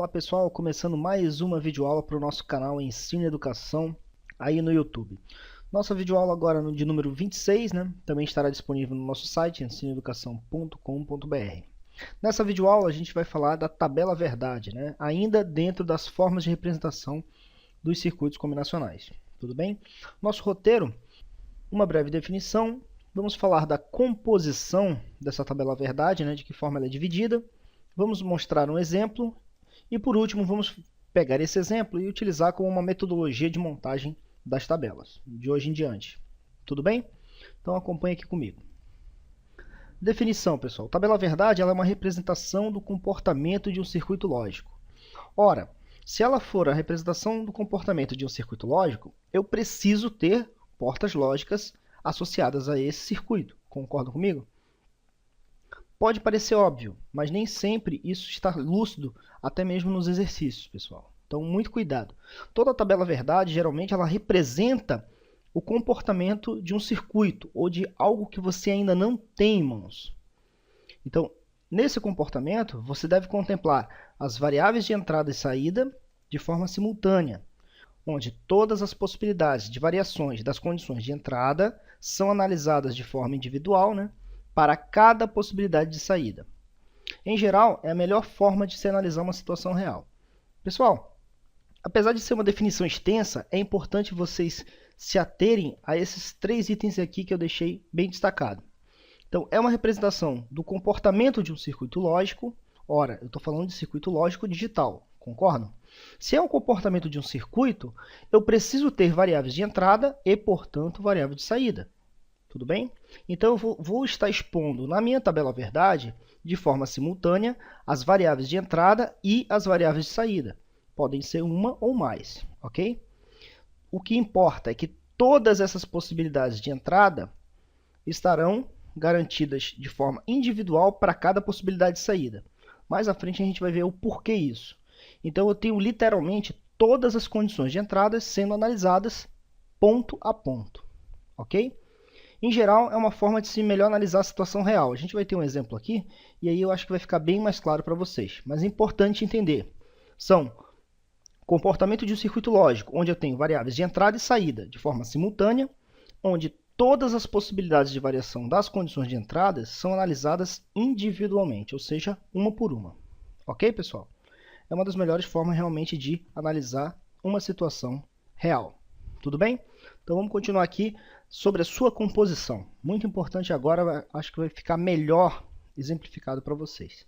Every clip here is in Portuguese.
Fala pessoal, começando mais uma videoaula para o nosso canal Ensino e Educação aí no YouTube. Nossa videoaula agora de número 26, né? Também estará disponível no nosso site ensinoeducação.com.br. Nessa videoaula a gente vai falar da tabela verdade, né? Ainda dentro das formas de representação dos circuitos combinacionais. Tudo bem? Nosso roteiro, uma breve definição, vamos falar da composição dessa tabela verdade, né? De que forma ela é dividida. Vamos mostrar um exemplo. E por último, vamos pegar esse exemplo e utilizar como uma metodologia de montagem das tabelas, de hoje em diante. Tudo bem? Então acompanhe aqui comigo. Definição, pessoal. Tabela verdade ela é uma representação do comportamento de um circuito lógico. Ora, se ela for a representação do comportamento de um circuito lógico, eu preciso ter portas lógicas associadas a esse circuito. Concordam comigo? Pode parecer óbvio, mas nem sempre isso está lúcido, até mesmo nos exercícios, pessoal. Então, muito cuidado. Toda tabela verdade, geralmente, ela representa o comportamento de um circuito ou de algo que você ainda não tem em mãos. Então, nesse comportamento, você deve contemplar as variáveis de entrada e saída de forma simultânea, onde todas as possibilidades de variações das condições de entrada são analisadas de forma individual, né? Para cada possibilidade de saída. Em geral, é a melhor forma de se analisar uma situação real. Pessoal, apesar de ser uma definição extensa, é importante vocês se aterem a esses três itens aqui que eu deixei bem destacado. Então, é uma representação do comportamento de um circuito lógico. Ora, eu estou falando de circuito lógico digital, concordam? Se é um comportamento de um circuito, eu preciso ter variáveis de entrada e, portanto, variáveis de saída. Tudo bem? Então, eu vou estar expondo na minha tabela verdade, de forma simultânea, as variáveis de entrada e as variáveis de saída. Podem ser uma ou mais, ok? O que importa é que todas essas possibilidades de entrada estarão garantidas de forma individual para cada possibilidade de saída. Mais à frente a gente vai ver o porquê isso. Então, eu tenho literalmente todas as condições de entrada sendo analisadas ponto a ponto, ok? Em geral, é uma forma de se melhor analisar a situação real. A gente vai ter um exemplo aqui, e aí eu acho que vai ficar bem mais claro para vocês. Mas é importante entender. São comportamento de um circuito lógico, onde eu tenho variáveis de entrada e saída de forma simultânea, onde todas as possibilidades de variação das condições de entrada são analisadas individualmente, ou seja, uma por uma. Ok, pessoal? É uma das melhores formas realmente de analisar uma situação real. Tudo bem? Então vamos continuar aqui sobre a sua composição. Muito importante agora, acho que vai ficar melhor exemplificado para vocês.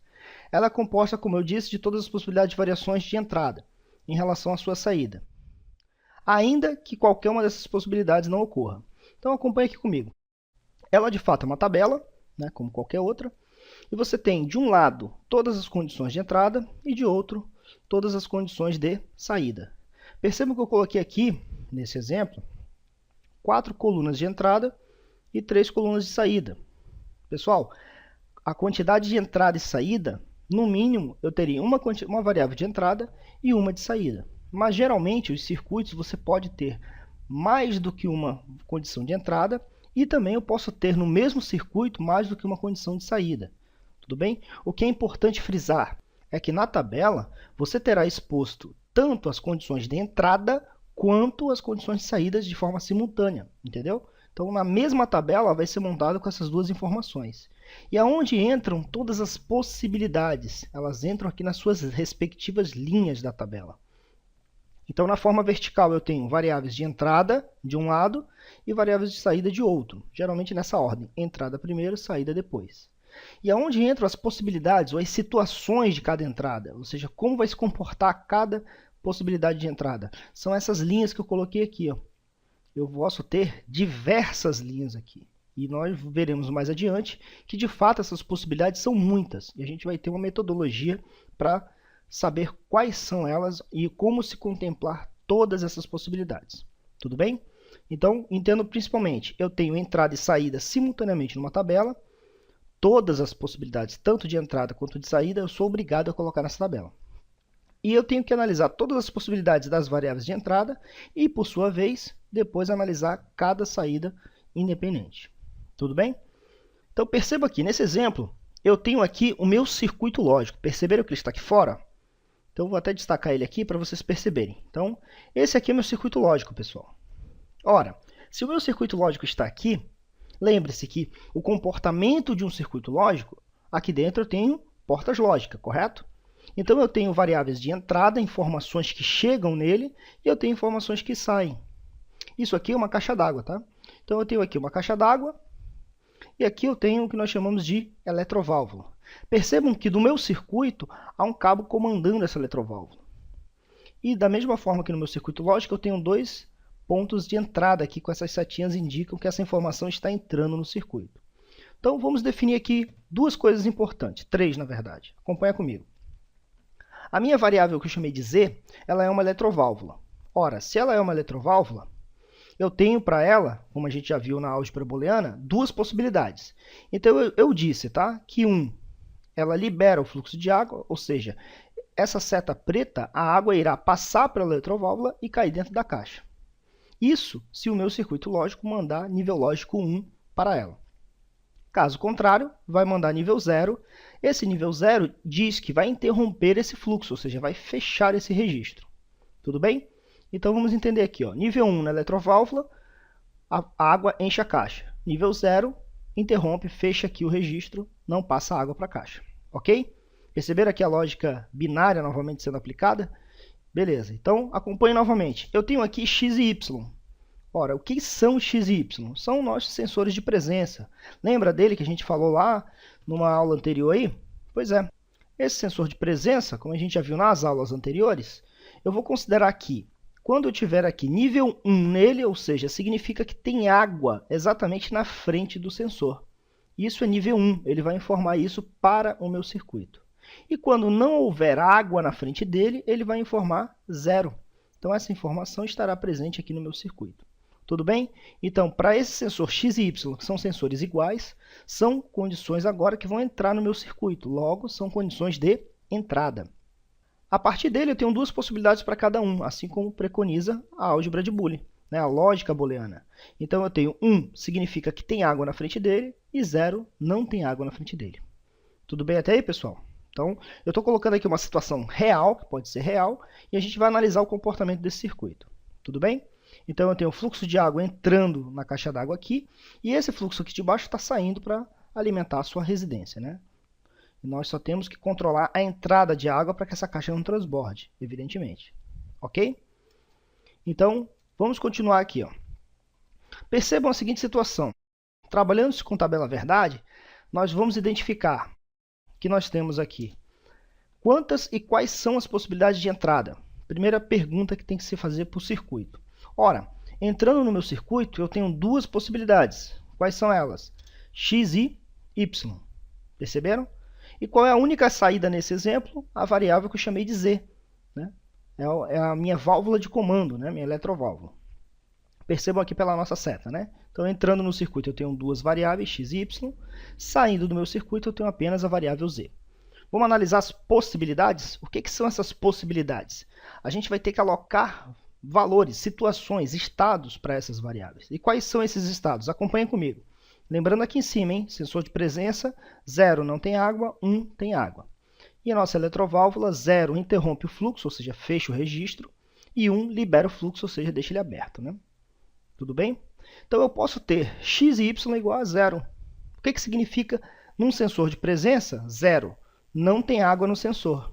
Ela é composta, como eu disse, de todas as possibilidades de variações de entrada em relação à sua saída, ainda que qualquer uma dessas possibilidades não ocorra. Então acompanhe aqui comigo. Ela de fato é uma tabela, né, como qualquer outra, e você tem de um lado todas as condições de entrada e de outro todas as condições de saída. Percebam que eu coloquei aqui, nesse exemplo, 4 colunas de entrada e 3 colunas de saída. Pessoal, a quantidade de entrada e saída, no mínimo, eu teria uma variável de entrada e uma de saída. Mas, geralmente, os circuitos você pode ter mais do que uma condição de entrada e também eu posso ter no mesmo circuito mais do que uma condição de saída. Tudo bem? O que é importante frisar é que na tabela você terá exposto tanto as condições de entrada quanto as condições de saída de forma simultânea, entendeu? Então, na mesma tabela vai ser montado com essas duas informações. E aonde entram todas as possibilidades? Elas entram aqui nas suas respectivas linhas da tabela. Então, na forma vertical, eu tenho variáveis de entrada de um lado e variáveis de saída de outro, geralmente nessa ordem, entrada primeiro, saída depois. E aonde entram as possibilidades ou as situações de cada entrada, ou seja, como vai se comportar cada possibilidade de entrada. São essas linhas que eu coloquei aqui. Ó. Eu posso ter diversas linhas aqui. E nós veremos mais adiante que, de fato, essas possibilidades são muitas. E a gente vai ter uma metodologia para saber quais são elas e como se contemplar todas essas possibilidades. Tudo bem? Então, entendo principalmente, eu tenho entrada e saída simultaneamente numa tabela. Todas as possibilidades, tanto de entrada quanto de saída, eu sou obrigado a colocar nessa tabela. E eu tenho que analisar todas as possibilidades das variáveis de entrada e, por sua vez, depois analisar cada saída independente. Tudo bem? Então, perceba aqui, nesse exemplo, eu tenho aqui o meu circuito lógico. Perceberam que ele está aqui fora? Então, eu vou até destacar ele aqui para vocês perceberem. Então, esse aqui é meu circuito lógico, pessoal. Ora, se o meu circuito lógico está aqui, lembre-se que o comportamento de um circuito lógico, aqui dentro eu tenho portas lógicas, correto? Então, eu tenho variáveis de entrada, informações que chegam nele, e eu tenho informações que saem. Isso aqui é uma caixa d'água, tá? Então, eu tenho aqui uma caixa d'água, e aqui eu tenho o que nós chamamos de eletroválvula. Percebam que do meu circuito há um cabo comandando essa eletroválvula. E da mesma forma que no meu circuito lógico, eu tenho dois pontos de entrada aqui com essas setinhas indicam que essa informação está entrando no circuito. Então, vamos definir aqui duas coisas importantes, três na verdade. Acompanha comigo. A minha variável que eu chamei de Z, ela é uma eletroválvula. Ora, se ela é uma eletroválvula, eu tenho para ela, como a gente já viu na álgebra booleana, duas possibilidades. Então, eu disse tá, que ela libera o fluxo de água, ou seja, essa seta preta, a água irá passar pela eletroválvula e cair dentro da caixa. Isso se o meu circuito lógico mandar nível lógico 1 para ela. Caso contrário, vai mandar nível 0. Esse nível 0 diz que vai interromper esse fluxo, ou seja, vai fechar esse registro. Tudo bem? Então, vamos entender aqui. Ó. Nível 1 na eletroválvula, a água enche a caixa. Nível 0, interrompe, fecha aqui o registro, não passa água para a caixa. Ok? Perceberam aqui a lógica binária novamente sendo aplicada? Beleza, então acompanhe novamente. Eu tenho aqui x e y. Ora, o que são x e y? São nossos sensores de presença. Lembra dele que a gente falou lá numa aula anterior aí? Pois é, esse sensor de presença, como a gente já viu nas aulas anteriores, eu vou considerar aqui, quando eu tiver aqui nível 1 nele, ou seja, significa que tem água exatamente na frente do sensor. Isso é nível 1, ele vai informar isso para o meu circuito. E quando não houver água na frente dele, ele vai informar 0. Então, essa informação estará presente aqui no meu circuito. Tudo bem? Então, para esse sensor x e y, que são sensores iguais, são condições agora que vão entrar no meu circuito. Logo, são condições de entrada. A partir dele, eu tenho duas possibilidades para cada um, assim como preconiza a álgebra de Boole, né? A lógica booleana. Então, eu tenho 1 significa que tem água na frente dele e 0 não tem água na frente dele. Tudo bem até aí, pessoal? Então, eu estou colocando aqui uma situação real, que pode ser real, e a gente vai analisar o comportamento desse circuito. Tudo bem? Então, eu tenho o fluxo de água entrando na caixa d'água aqui, e esse fluxo aqui de baixo está saindo para alimentar a sua residência, né? E nós só temos que controlar a entrada de água para que essa caixa não transborde, evidentemente. Ok? Então, vamos continuar aqui. Ó. Percebam a seguinte situação. Trabalhando-se com tabela verdade, nós vamos identificar que nós temos aqui quantas e quais são as possibilidades de entrada. Primeira pergunta que tem que se fazer para o circuito. Ora, entrando no meu circuito, eu tenho duas possibilidades. Quais são elas? X e Y. Perceberam? E qual é a única saída nesse exemplo? A variável que eu chamei de Z. Né? É a minha válvula de comando, né? Minha eletroválvula. Percebam aqui pela nossa seta. Né? Então, entrando no circuito, eu tenho duas variáveis, x e y. Saindo do meu circuito, eu tenho apenas a variável z. Vamos analisar as possibilidades? O que são essas possibilidades? A gente vai ter que alocar valores, situações, estados para essas variáveis. E quais são esses estados? Acompanhem comigo. Lembrando aqui em cima, hein? Sensor de presença, 0 não tem água, 1 tem água. E a nossa eletroválvula, 0 interrompe o fluxo, ou seja, fecha o registro, e 1 libera o fluxo, ou seja, deixa ele aberto. Né? Tudo bem? Então, eu posso ter x e y igual a 0. O que significa, num sensor de presença, 0? Não tem água no sensor.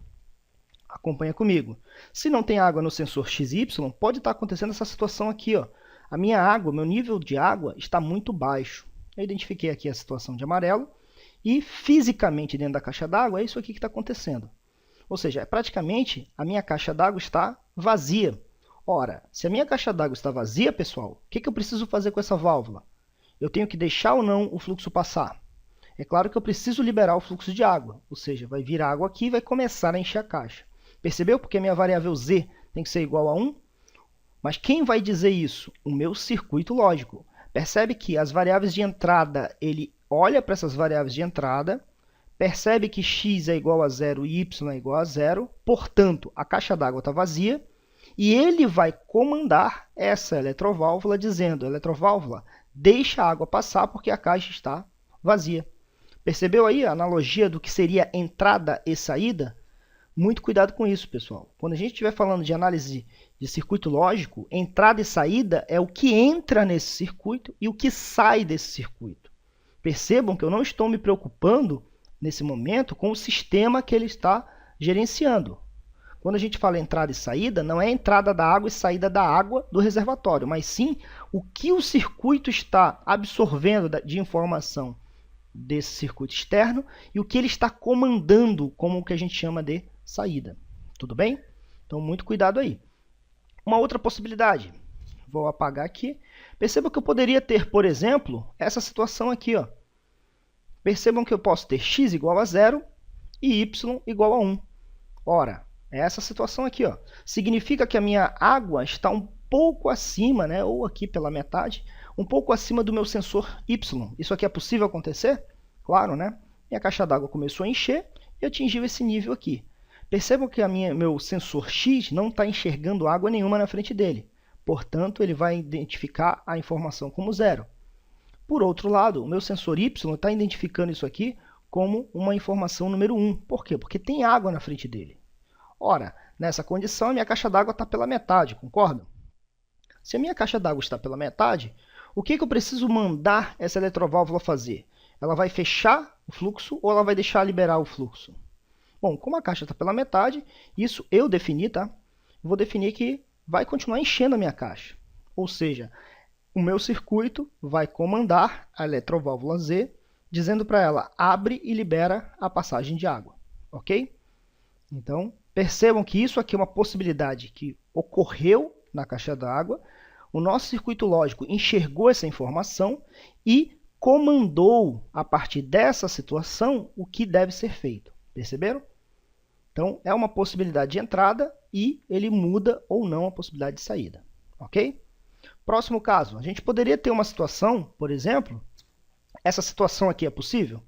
Acompanha comigo. Se não tem água no sensor x e y, pode estar acontecendo essa situação aqui. Ó. A minha água, meu nível de água está muito baixo. Eu identifiquei aqui a situação de amarelo. E, fisicamente, dentro da caixa d'água, é isso aqui que está acontecendo. Ou seja, praticamente, a minha caixa d'água está vazia. Ora, se a minha caixa d'água está vazia, pessoal, o que eu preciso fazer com essa válvula? Eu tenho que deixar ou não o fluxo passar? É claro que eu preciso liberar o fluxo de água, ou seja, vai vir água aqui e vai começar a encher a caixa. Percebeu? Porque a minha variável z tem que ser igual a 1. Mas quem vai dizer isso? O meu circuito lógico. Percebe que as variáveis de entrada, ele olha para essas variáveis de entrada, percebe que x é igual a 0 e y é igual a 0, portanto, a caixa d'água está vazia, e ele vai comandar essa eletroválvula dizendo, eletroválvula, deixa a água passar porque a caixa está vazia. Percebeu aí a analogia do que seria entrada e saída? Muito cuidado com isso, pessoal. Quando a gente estiver falando de análise de circuito lógico, entrada e saída é o que entra nesse circuito e o que sai desse circuito. Percebam que eu não estou me preocupando, nesse momento, com o sistema que ele está gerenciando. Quando a gente fala entrada e saída, não é entrada da água e saída da água do reservatório, mas sim o que o circuito está absorvendo de informação desse circuito externo e o que ele está comandando como o que a gente chama de saída. Tudo bem? Então, muito cuidado aí. Uma outra possibilidade. Vou apagar aqui. Perceba que eu poderia ter, por exemplo, essa situação aqui. Ó. Percebam que eu posso ter x igual a 0 e y igual a 1. Ora, é essa situação aqui. Ó. Significa que a minha água está um pouco acima, né, ou aqui pela metade, um pouco acima do meu sensor y. Isso aqui é possível acontecer? Claro, né? Minha caixa d'água começou a encher e atingiu esse nível aqui. Percebam que meu sensor X não está enxergando água nenhuma na frente dele. Portanto, ele vai identificar a informação como 0. Por outro lado, o meu sensor Y está identificando isso aqui como uma informação número 1. Por quê? Porque tem água na frente dele. Ora, nessa condição, a minha caixa d'água está pela metade, concordam? Se a minha caixa d'água está pela metade, o que eu preciso mandar essa eletroválvula fazer? Ela vai fechar o fluxo ou ela vai deixar liberar o fluxo? Bom, como a caixa está pela metade, isso eu defini, tá? Vou definir que vai continuar enchendo a minha caixa. Ou seja, o meu circuito vai comandar a eletroválvula Z, dizendo para ela, abre e libera a passagem de água. Ok? Então, percebam que isso aqui é uma possibilidade que ocorreu na caixa d'água. O nosso circuito lógico enxergou essa informação e comandou, a partir dessa situação, o que deve ser feito. Perceberam? Então, é uma possibilidade de entrada e ele muda ou não a possibilidade de saída. Ok? Próximo caso, a gente poderia ter uma situação, por exemplo, essa situação aqui é possível?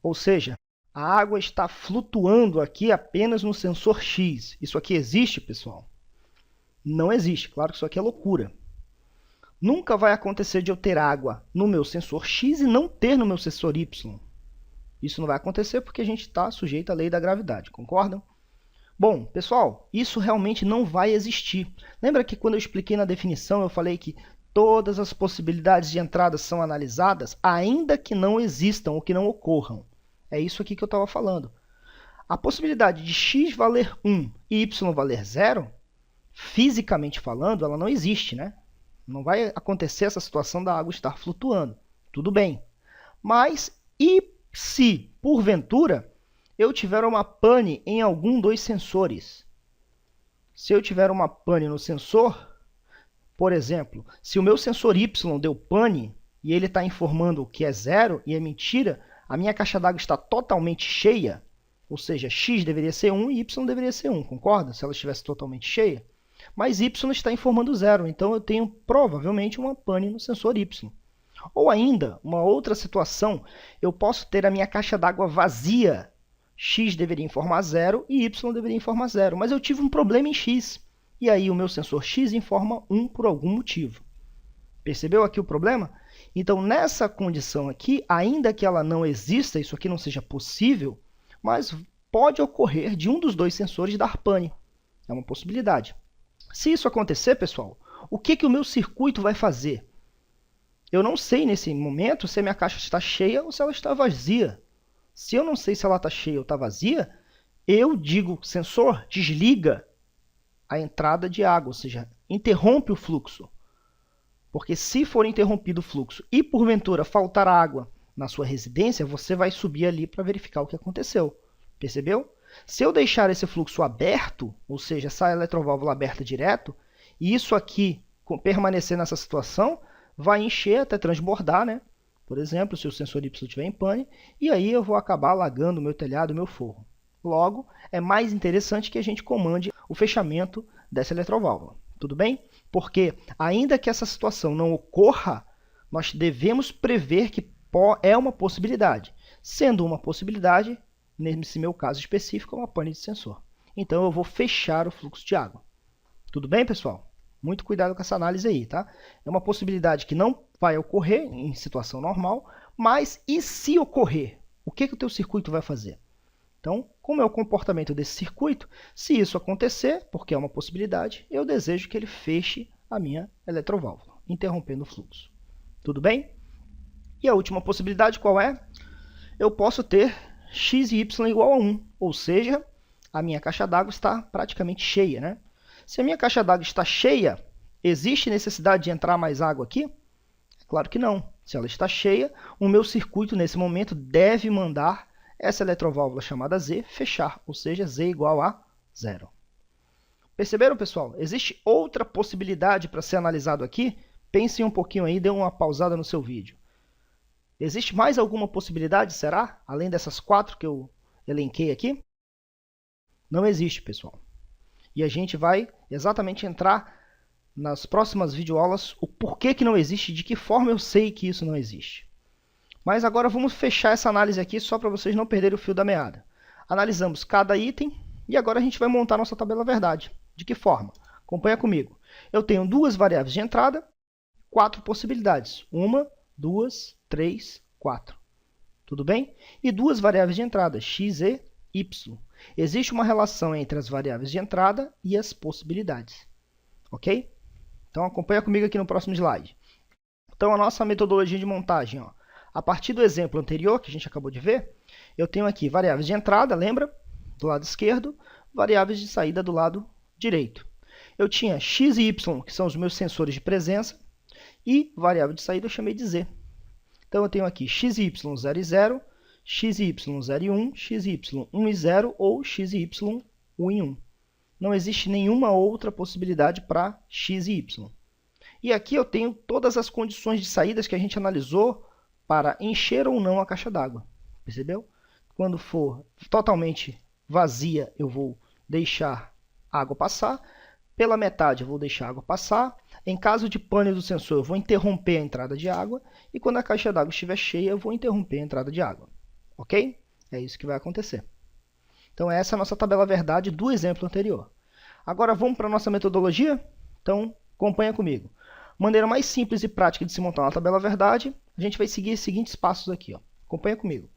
Ou seja, a água está flutuando aqui apenas no sensor X. Isso aqui existe, pessoal? Não existe. Claro que isso aqui é loucura. Nunca vai acontecer de eu ter água no meu sensor X e não ter no meu sensor Y. Isso não vai acontecer porque a gente está sujeito à lei da gravidade, concordam? Bom, pessoal, isso realmente não vai existir. Lembra que quando eu expliquei na definição, eu falei que todas as possibilidades de entrada são analisadas, ainda que não existam ou que não ocorram. É isso aqui que eu estava falando. A possibilidade de x valer 1 e y valer 0, fisicamente falando, ela não existe, né? Não vai acontecer essa situação da água estar flutuando. Tudo bem. Mas, e se, porventura, eu tiver uma pane em algum dos sensores? Se eu tiver uma pane no sensor, por exemplo, se o meu sensor Y deu pane e ele está informando que é 0 e é mentira, a minha caixa d'água está totalmente cheia, ou seja, x deveria ser 1 e y deveria ser 1, concorda? Se ela estivesse totalmente cheia. Mas y está informando 0, então eu tenho provavelmente uma pane no sensor y. Ou ainda, uma outra situação, eu posso ter a minha caixa d'água vazia. X deveria informar 0 e y deveria informar 0, mas eu tive um problema em x. E aí o meu sensor x informa 1 por algum motivo. Percebeu aqui o problema? Então, nessa condição aqui, ainda que ela não exista, isso aqui não seja possível, mas pode ocorrer de um dos dois sensores dar pane. É uma possibilidade. Se isso acontecer, pessoal, o que o meu circuito vai fazer? Eu não sei nesse momento se a minha caixa está cheia ou se ela está vazia. Se eu não sei se ela está cheia ou está vazia, eu digo, sensor, desliga a entrada de água, ou seja, interrompe o fluxo. Porque se for interrompido o fluxo e, porventura, faltar água na sua residência, você vai subir ali para verificar o que aconteceu. Percebeu? Se eu deixar esse fluxo aberto, ou seja, essa eletroválvula aberta direto, e isso aqui permanecer nessa situação, vai encher até transbordar, né? Por exemplo, se o sensor Y estiver em pane, e aí eu vou acabar alagando o meu telhado e o meu forro. Logo, é mais interessante que a gente comande o fechamento dessa eletroválvula. Tudo bem? Porque, ainda que essa situação não ocorra, nós devemos prever que é uma possibilidade. Sendo uma possibilidade, nesse meu caso específico, é uma pane de sensor. Então, eu vou fechar o fluxo de água. Tudo bem, pessoal? Muito cuidado com essa análise aí, tá? É uma possibilidade que não vai ocorrer em situação normal, mas e se ocorrer? O que o teu circuito vai fazer? Então, como é o comportamento desse circuito, se isso acontecer, porque é uma possibilidade, eu desejo que ele feche a minha eletroválvula, interrompendo o fluxo. Tudo bem? E a última possibilidade qual é? Eu posso ter x e y igual a 1, ou seja, a minha caixa d'água está praticamente cheia, né? Se a minha caixa d'água está cheia, existe necessidade de entrar mais água aqui? É claro que não. Se ela está cheia, o meu circuito nesse momento deve mandar essa eletroválvula chamada Z fechar, ou seja, Z igual a 0. Perceberam, pessoal? Existe outra possibilidade para ser analisado aqui? Pensem um pouquinho aí, dê uma pausada no seu vídeo. Existe mais alguma possibilidade, será? Além dessas 4 que eu elenquei aqui? Não existe, pessoal. E a gente vai exatamente entrar nas próximas videoaulas o porquê que não existe e de que forma eu sei que isso não existe. Mas agora vamos fechar essa análise aqui só para vocês não perderem o fio da meada. Analisamos cada item e agora a gente vai montar nossa tabela verdade. De que forma? Acompanha comigo. Eu tenho 2 variáveis de entrada, 4 possibilidades. 1, 2, 3, 4. Tudo bem? E 2 variáveis de entrada, x e y. Existe uma relação entre as variáveis de entrada e as possibilidades. Ok? Então acompanha comigo aqui no próximo slide. Então a nossa metodologia de montagem, ó. A partir do exemplo anterior, que a gente acabou de ver, eu tenho aqui variáveis de entrada, lembra? Do lado esquerdo, variáveis de saída do lado direito. Eu tinha x e y, que são os meus sensores de presença, e variável de saída eu chamei de z. Então eu tenho aqui x e y 0 e 0, x e y 0 e 1, x e y 1 e 0 ou x e y 1 e 1. Não existe nenhuma outra possibilidade para x e y. E aqui eu tenho todas as condições de saídas que a gente analisou para encher ou não a caixa d'água. Percebeu? Quando for totalmente vazia, eu vou deixar a água passar. Pela metade, eu vou deixar a água passar. Em caso de pane do sensor, eu vou interromper a entrada de água. E quando a caixa d'água estiver cheia, eu vou interromper a entrada de água. Ok? É isso que vai acontecer. Então, essa é a nossa tabela verdade do exemplo anterior. Agora, vamos para a nossa metodologia? Então, acompanha comigo. Maneira mais simples e prática de se montar uma tabela verdade, a gente vai seguir os seguintes passos aqui. Ó. Acompanha comigo.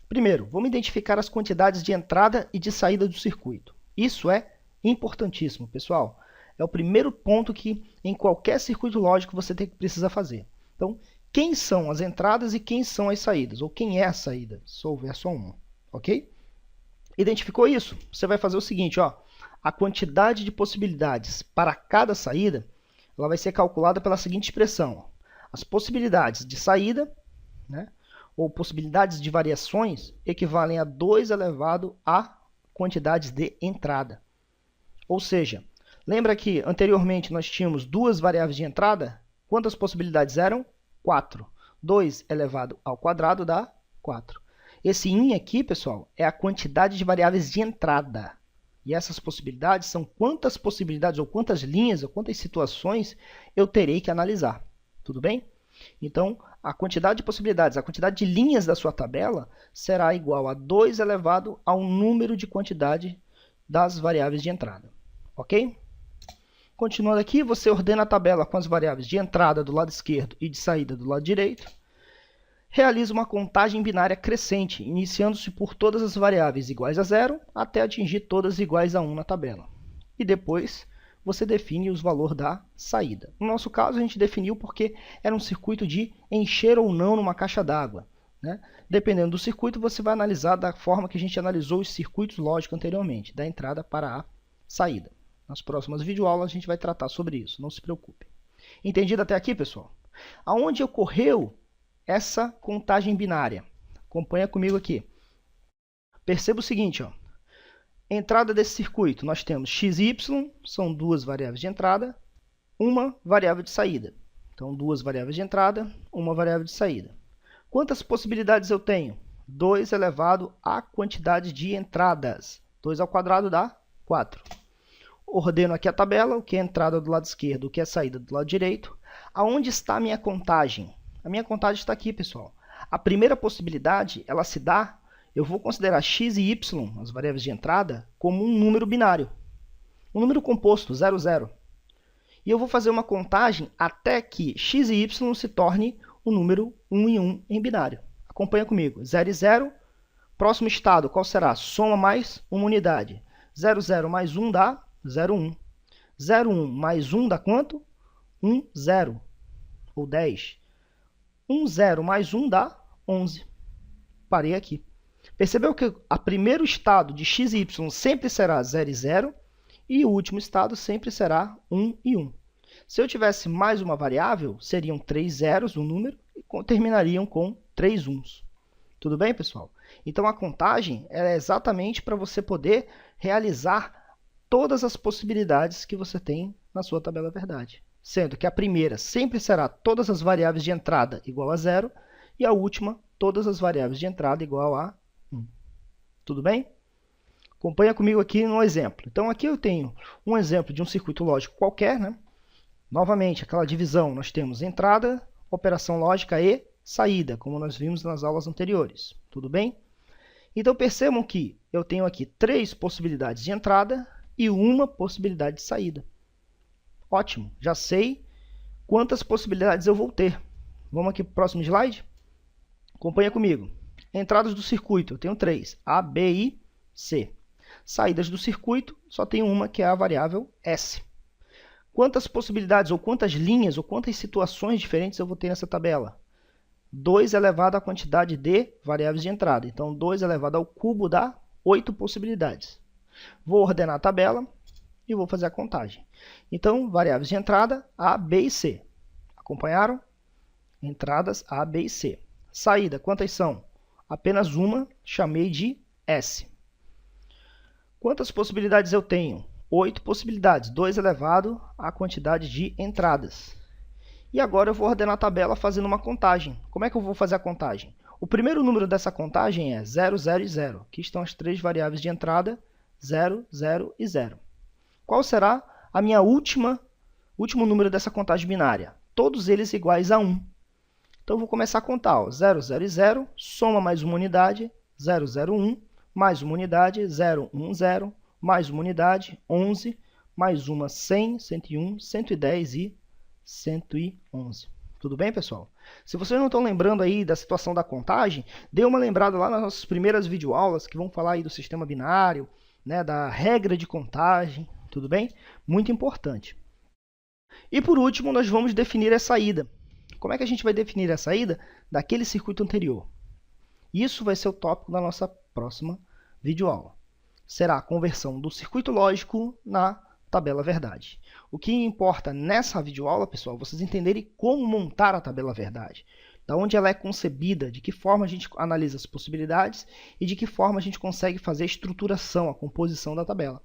Primeiro, vamos identificar as quantidades de entrada e de saída do circuito. Isso é importantíssimo, pessoal. É o primeiro ponto que, em qualquer circuito lógico, você precisa fazer. Então, quem são as entradas e quem são as saídas? Ou quem é a saída, se houver só uma. Ok? Identificou isso? Você vai fazer o seguinte, ó. A quantidade de possibilidades para cada saída, ela vai ser calculada pela seguinte expressão. As possibilidades de saída, né, ou possibilidades de variações, equivalem a 2 elevado a quantidades de entrada. Ou seja, lembra que anteriormente nós tínhamos 2 variáveis de entrada? Quantas possibilidades eram? 4. 2 elevado ao quadrado dá 4. Esse in aqui, pessoal, é a quantidade de variáveis de entrada. E essas possibilidades são quantas possibilidades, ou quantas linhas, ou quantas situações eu terei que analisar. Tudo bem? Então, a quantidade de possibilidades, a quantidade de linhas da sua tabela será igual a 2 elevado ao número de quantidade das variáveis de entrada. Ok? Continuando aqui, você ordena a tabela com as variáveis de entrada do lado esquerdo e de saída do lado direito. Realiza uma contagem binária crescente, iniciando-se por todas as variáveis iguais a 0 até atingir todas iguais a 1 na tabela. E depois você define os valores da saída. No nosso caso, a gente definiu porque era um circuito de encher ou não numa caixa d'água. Né? Dependendo do circuito, você vai analisar da forma que a gente analisou os circuitos lógicos anteriormente, da entrada para a saída. Nas próximas videoaulas a gente vai tratar sobre isso, não se preocupe. Entendido até aqui, pessoal? Aonde ocorreu essa contagem binária? Acompanha comigo aqui. Perceba o seguinte, ó. Entrada desse circuito, nós temos x e y, são 2 variáveis de entrada, uma variável de saída. Então, 2 variáveis de entrada, uma variável de saída. Quantas possibilidades eu tenho? 2 elevado à quantidade de entradas. 2 ao quadrado dá 4. Ordeno aqui a tabela, o que é entrada do lado esquerdo, o que é saída do lado direito. Aonde está a minha contagem? A minha contagem está aqui, pessoal. A primeira possibilidade, ela se dá, eu vou considerar x e y, as variáveis de entrada, como um número binário. Um número composto, 0, 0. E eu vou fazer uma contagem até que x e y se torne o número 1 e 1 em binário. Acompanha comigo. 0 e 0, Próximo estado, qual será? Soma mais uma unidade. 0, 0 mais 1 dá 0, 1. 0, 1 mais 1 dá quanto? 1, 0, ou 10. 1, 0 mais 1 dá 11. Parei aqui. Percebeu que o primeiro estado de x e y sempre será 0 e 0, e o último estado sempre será 1 e 1. Se eu tivesse mais uma variável, seriam 3 zeros no número e terminariam com 3 uns. Tudo bem, pessoal? Então, a contagem é exatamente para você poder realizar todas as possibilidades que você tem na sua tabela verdade. Sendo que a primeira sempre será todas as variáveis de entrada igual a 0, e a última, todas as variáveis de entrada igual a 1. Tudo bem? Acompanha comigo aqui no exemplo. Então, aqui eu tenho um exemplo de um circuito lógico qualquer, né? Novamente, aquela divisão, nós temos entrada, operação lógica e saída, como nós vimos nas aulas anteriores. Tudo bem? Então, percebam que eu tenho aqui 3 possibilidades de entrada e uma possibilidade de saída. Ótimo, já sei quantas possibilidades eu vou ter. Vamos aqui para o próximo slide? Acompanha comigo. Entradas do circuito, eu tenho 3, A, B e C. Saídas do circuito, só tenho uma, que é a variável S. Quantas possibilidades, ou quantas linhas, ou quantas situações diferentes eu vou ter nessa tabela? 2 elevado à quantidade de variáveis de entrada. Então, 2 elevado ao cubo dá 8 possibilidades. Vou ordenar a tabela e vou fazer a contagem. Então, variáveis de entrada, A, B e C. Acompanharam? Entradas A, B e C. Saída, quantas são? Apenas uma, chamei de S. Quantas possibilidades eu tenho? 8 possibilidades, 2 elevado à quantidade de entradas. E agora eu vou ordenar a tabela fazendo uma contagem. Como é que eu vou fazer a contagem? O primeiro número dessa contagem é 0, 0 e 0. Aqui estão as 3 variáveis de entrada, 0, 0 e 0. Qual será a minha último número dessa contagem binária? Todos eles iguais a 1. Então, eu vou começar a contar. Ó, 0, 0 e 0, soma mais uma unidade, 0, 0, 1, mais uma unidade, 0, 1, 0, mais uma unidade, 11, mais uma 100, 101, 110 e 111. Tudo bem, pessoal? Se vocês não estão lembrando aí da situação da contagem, dê uma lembrada lá nas nossas primeiras videoaulas que vão falar aí do sistema binário, né, da regra de contagem, tudo bem? Muito importante. E por último, nós vamos definir a saída. Como é que a gente vai definir a saída daquele circuito anterior? Isso vai ser o tópico da nossa próxima videoaula. Será a conversão do circuito lógico na tabela verdade. O que importa nessa videoaula, pessoal, vocês entenderem como montar a tabela verdade. Da onde ela é concebida, de que forma a gente analisa as possibilidades e de que forma a gente consegue fazer a estruturação, a composição da tabela.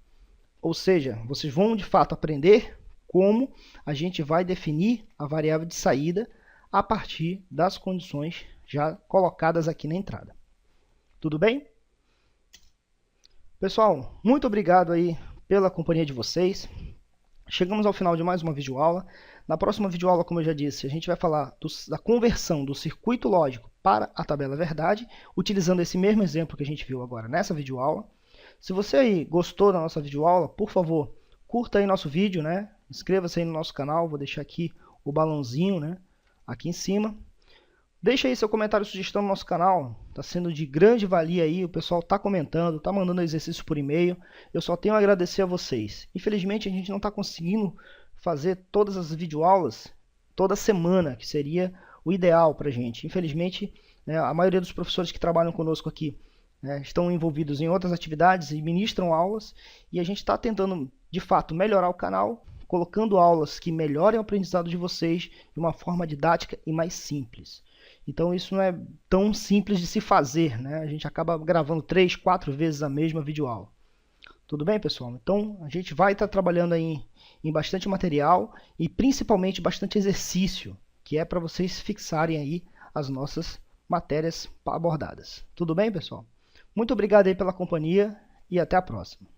Ou seja, vocês vão de fato aprender como a gente vai definir a variável de saída a partir das condições já colocadas aqui na entrada. Tudo bem? Pessoal, muito obrigado aí pela companhia de vocês. Chegamos ao final de mais uma videoaula. Na próxima videoaula, como eu já disse, a gente vai falar da conversão do circuito lógico para a tabela verdade, utilizando esse mesmo exemplo que a gente viu agora nessa videoaula. Se você aí gostou da nossa videoaula, por favor, curta aí nosso vídeo, né? Inscreva-se aí no nosso canal, vou deixar aqui o balãozinho, né? Aqui em cima. Deixa aí seu comentário e sugestão no nosso canal, está sendo de grande valia aí, o pessoal está comentando, está mandando exercício por e-mail, eu só tenho a agradecer a vocês. Infelizmente a gente não está conseguindo fazer todas as videoaulas toda semana, que seria o ideal para a gente. Infelizmente, né, a maioria dos professores que trabalham conosco aqui, né, estão envolvidos em outras atividades e ministram aulas, e a gente está tentando, de fato, melhorar o canal, colocando aulas que melhorem o aprendizado de vocês de uma forma didática e mais simples. Então isso não é tão simples de se fazer, né? A gente acaba gravando 3, 4 vezes a mesma videoaula. Tudo bem, pessoal? Então a gente vai estar trabalhando aí em bastante material e principalmente bastante exercício, que é para vocês fixarem aí as nossas matérias abordadas. Tudo bem, pessoal? Muito obrigado aí pela companhia e até a próxima.